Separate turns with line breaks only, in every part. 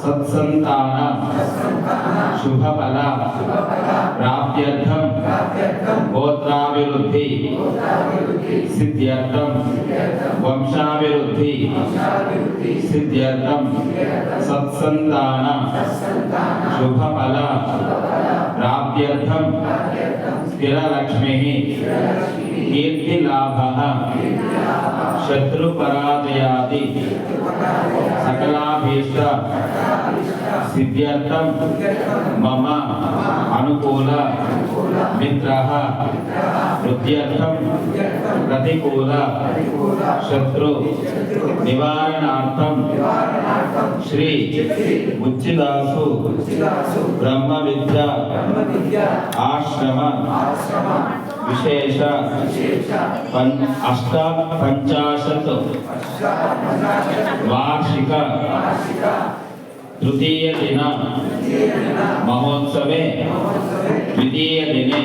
सत्संतान शुभफल प्राप्त्यर्थम गोत्राभिवृद्धि सिद्ध्यर्थम वंशाभिवृद्धि सिद्ध्यर्थम सत्संतान शुभफल प्राप्त्यर्थम स्थिरलक्ष्मी कीर्तिलाभः शत्रुपराजयादि सकलाभीष्ट सिद्ध्यर्थम मम अनुकूल मित्रः वृद्ध्यर्थम प्रतिकूल शत्रु निवारणार्थम श्री बुच्चिदासु ब्रह्म विद्या आश्रम विशेष अष्टपंचाशत् वार्षिक तृतीय दिन महोत्सवे द्वितीय दिने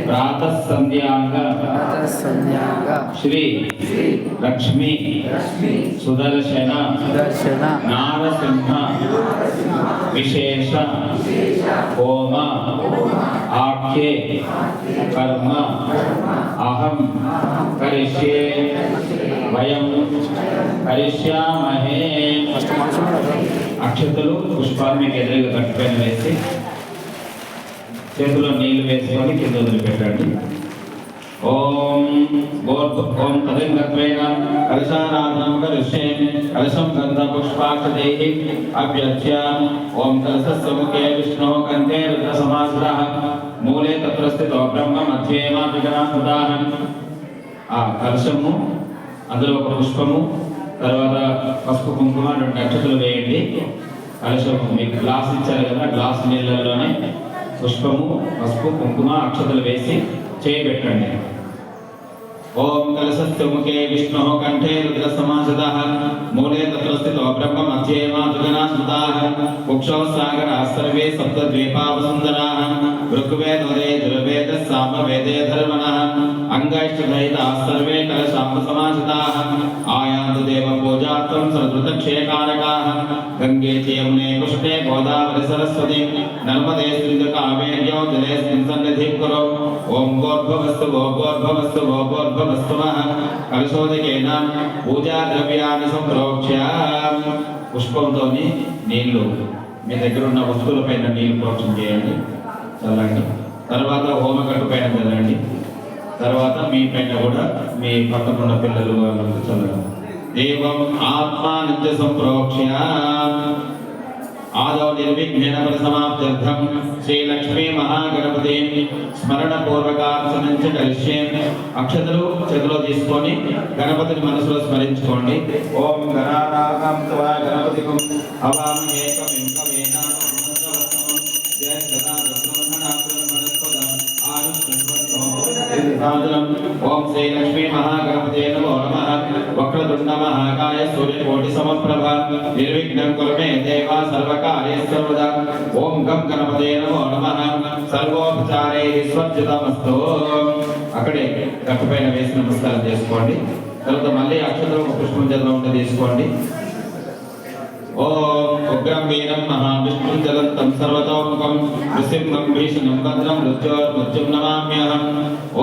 प्रातः संध्यांग श्री लक्ष्मी सुदर्शन नारसिंह विशेष होम आख्ये कर्म अहम करिष्ये वयं करिष्यामहे। అక్షతలు పుష్పాలు మీకు ఎదురుగా కట్టుపైన వేసి చేతిలో నీళ్లు వేసుకొని కింద వదిలిపెట్టండి. ఓం ఓం తదంగత్వేన కలశారాధనం కరిష్యే కలశం గంధ పుష్పాక్షతైః అభ్యర్చ్య ఓం కలశస్య ముఖే విష్ణోః కంఠే రుద్రసమాశ్రితః మూలే తత్ర స్థితో బ్రహ్మ మధ్యే మాతృగణాస్మృతాః. ఆ కలశము అందులో ఒక పుష్పము తర్వాత పసుపు కుంకుమ 2 అక్షతలు వేయండి. కలశం మీకు గ్లాస్ ఇచ్చారు కదా, గ్లాస్ నీళ్ళలోనే పుష్పము పసుపు కుంకుమ అక్షతలు వేసి చేయబెట్టండి. ఓం కలశస్య ముఖే విష్ణోః కంఠే రుద్రసమాశ్రితః మూలే తత్ర స్థితో బ్రహ్మ మధ్యే మాతృగణాస్మృతాః ముక్షో సాగరాः సర్వే సప్తద్వీపావసుందరాः ఋగ్వేదే యజుర్వేదే సామవేదే ధర్మణः అంగైష్టదయితాः సర్వే కలశాంబసమాశ్రితాः ఆయాంతు దేవ పూజార్థం సదృతక్షేకారకాः గంగే చ యమునే కృష్ణే గోదావరి సరస్వతి నర్మదే సింధు కావేర్యో జలేస్మిన్ సన్నిధిం కురు. ఓం గోర్భవస్తు గోర్భవస్తు గోర్భవస్తుమః కలశోదకేన పూజా ద్రవ్యాన్ని సంప్రోక్ష్య పుష్పంతోని నీళ్లు మీ దగ్గర ఉన్న వస్తువులపైన నీళ్లు ప్రోక్షణ చేయండి, చల్లండి. తర్వాత హోమకట్టు పైన చల్లండి. తర్వాత మీ పైన కూడా మీ పక్కనున్న పిల్లలు వాళ్ళకు చల్లడం. దేవం ఆత్మానిత్య సంప్రోక్ష్య ఆదౌ నిర్విఘ్నేన పరిసమాప్త్యర్థం శ్రీ లక్ష్మీ మహాగణపతి స్మరణ పూర్వకార్చనం చ కరిష్యే. అక్షతలు చేతిలో తీసుకొని గణపతిని మనసులో స్మరించుకోండి. ఓం గణానాం త్వా గణపతికం హవామహే కవిం కవీనా ఓం శ్రీ లక్ష్మీ మహాగణపతే నమో నమః. వక్రతుండ మహాకాయ సూర్యకోటి సమప్రభ నిర్విఘ్నం కురు మే దేవ సర్వకార్యేషు సర్వదా. ఓం గం గణపతే నమో నమః. సర్వోపచారైః స్వర్జితమస్తు. అక్కడే గట్టుపైన వేసి నమస్కారం చేసుకోండి. తర్వాత మళ్ళీ అక్షతలు పుష్పం చేతిలో ఉంటే తీసుకోండి. ఓం ఉగ్రం వీరం మహావిష్ణుం జలంతం సర్వతోముఖం నృసింహం భీషణం భద్రం మృత్యోర్మృత్యుం నమామ్యహం.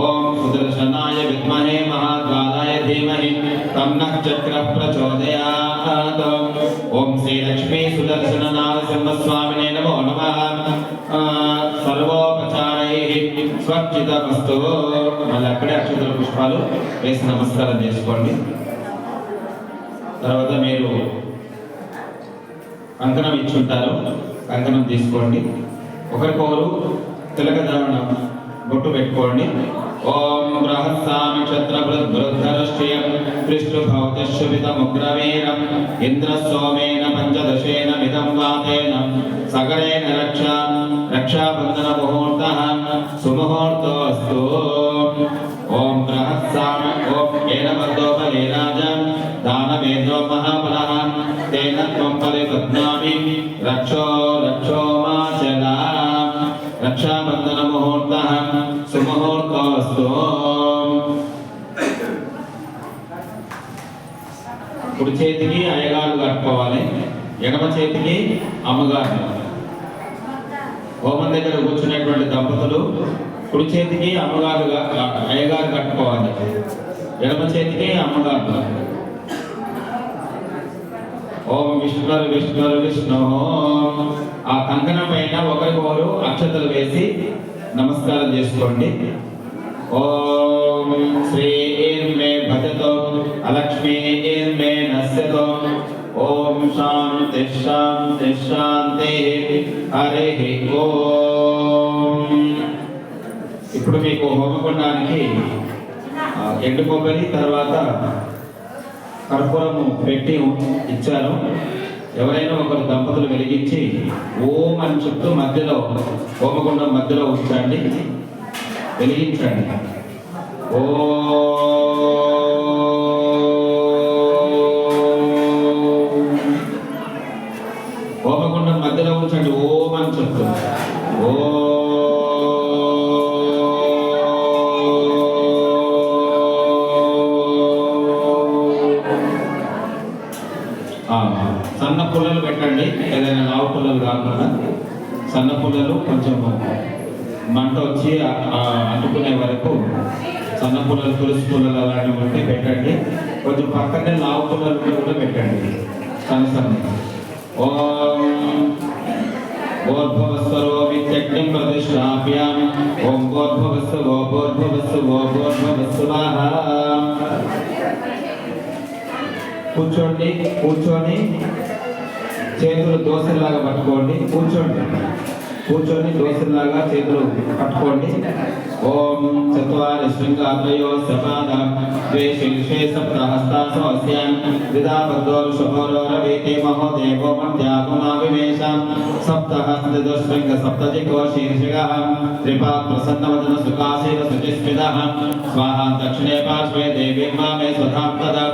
ఓం సుదర్శనాయ విద్మహే మహాద్వారాయ ధీమహి తన్నః చక్రః ప్రచోదయాత్. ఓం శ్రీ లక్ష్మీ సుదర్శన నారసింహ స్వామినే నమో నమః. సర్వోపచారైః స్వర్జితమస్తు. మళ్ళీ అక్కడే అక్షతల పుష్పాలు వేసి నమస్కారం చేసుకోండి. తర్వాత మీరు కంకణం ఇచ్చుంటారు, కంకణం తీసుకోండి. ఒకరికొకరు తిలక ధారణం బొట్టు పెట్టుకోండి. ఓం బృహస్సామి క్షత్రభృద్ధరష్ట్రియం పృష్ఠభౌతిశ్శుభితముగ్రవీరం ఇంద్ర సోమేన పంచదశేన మిదం వాతేన సగరేణ రక్షాబంధన ముహూర్తః సుముహూర్తోస్తు. ఓం బృహస్సామి ఓం ఏన బంధోపలే రాజా దానవేంద్రో మహాబలః తేన త్వం పరిపద్నామి రక్షో రక్షో మాచలా. రక్షాబంధన ముహూర్తః సుముహూర్తోస్తు. కుడి చేతికి అయ్యగారు కట్టుకోవాలి, ఎడమ చేతికి అమ్మగారు. హోమం దగ్గర కూర్చున్నటువంటి దంపతులు కుడి చేతికి అమ్మగారుగా అయ్యగారు కట్టుకోవాలి, ఎడమ చేతికి అమ్మగారు. ఓం విష్ణురు విష్ణురు విష్ణు. ఆ కంకణం పైన ఒకరికొకరు అక్షతలు వేసి నమస్కారం చేసుకోండి. ఓం శ్రీ మే భజతో అలక్ష్మీ మే నశ్యతో. ఓం శాంతి శాంతి శాంతి. హరి ఓం. ఇప్పుడు మీకు హోమకుండానికి ఎండు కొబ్బరి తర్వాత కర్పూరము పెట్టి ఇచ్చారు. ఎవరైనా ఒకరు దంపతులు వెలిగించి ఓం అని చెప్తూ మధ్యలో హోమకుండం మధ్యలో ఉంచండి, వెలిగించండి. ఓ హోమకుండం మధ్యలో ఉంచండి, ఓం అని చెప్తూ. ఓ సన్న పుల్లలు పెట్టండి, ఏదైనా లావు పుల్లలు కాకుండా సన్న పుల్లలు కొంచెం మంట వచ్చి అంటుకునే వరకు సన్న పుల్లలు, తులసి పుల్లలు అలాంటివి ఉంటే పెట్టండి. కొంచెం పక్కనే లావు పుల్లలు కూడా పెట్టండి సన్న సన్న. ఓం భోర్భవస్వరో విత్యగ్నిం ప్రతిష్టాప్యామి. ఓం భోర్భవస్వ ఓ భోర్భవస్వ ఓ భోర్భవస్వాహ. కూర్చోండి, కూర్చొని చేతులు దోశలాగా పట్టుకోండి. కూర్చోండి, కూర్చొని దోశలాగా చేతులు పట్టుకోండి. ఓం చత్వారి శృంగాద్వయో సపాద ద్వే శీర్షే సప్త హస్తాసో అస్యాం విదాపద్దోర్ శుభోరోరవేతే మహోదేవో మధ్యాగుమావివేశాం సప్త హస్తదశృంగ సప్తజికో శీర్షిగః త్రిపాద్ ప్రసన్నవదన సుఖాసీన శుచిస్మితః స్వాహా. దక్షిణే పార్శ్వే దేవీం మామే స్వధాం తదా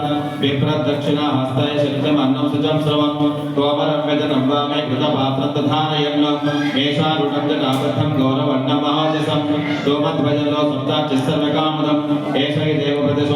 విప్రదక్షిణ హస్తై శిల్పం అన్నం శుచం శ్రవం తోమరం వ్యజనం వామే కృతపాత్రం దధారయన్ మేషారుణం జటాబద్ధం గౌరవన్నం మహాజసం తోమధ్వజలో సప్తార్చిస్సర్వకామదం ఏష దేవ ప్రతిశో